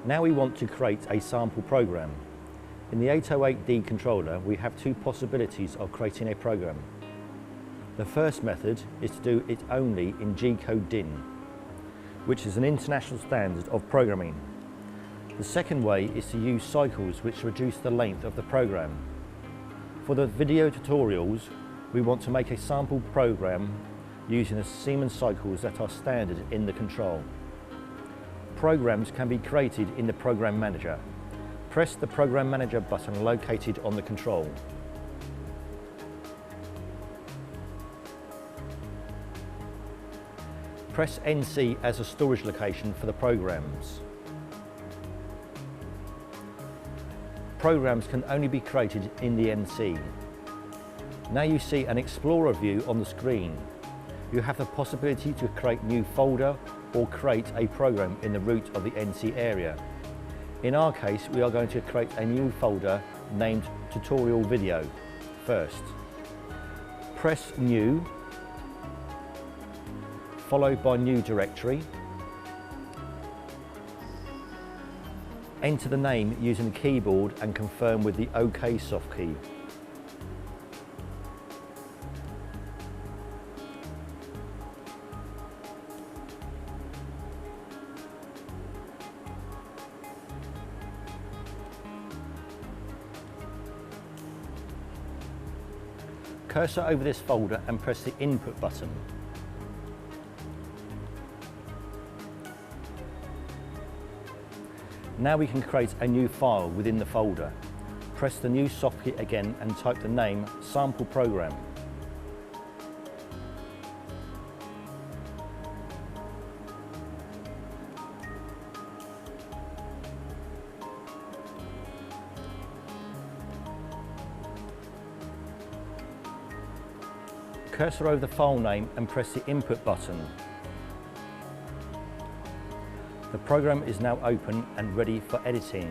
Now we want to create a sample program. In the 808D controller, we have two possibilities of creating a program. The first method is to do it only in G-code DIN, which is an international standard of programming. The second way is to use cycles which reduce the length of the program. For the video tutorials, we want to make a sample program using the Siemens cycles that are standard in the control. Programs can be created in the Program Manager. Press the Program Manager button located on the control. Press NC as a storage location for the programs. Programs can only be created in the NC. Now you see an Explorer view on the screen. You have the possibility to create new folder or create a program in the root of the NC area. In our case, we are going to create a new folder named Tutorial Video first. Press New, followed by New Directory. Enter the name using the keyboard and confirm with the OK soft key. Cursor over this folder and press the Input button. Now we can create a new file within the folder. Press the New soft key again and type the name Sample Program. Cursor over the file name and press the Input button. The program is now open and ready for editing.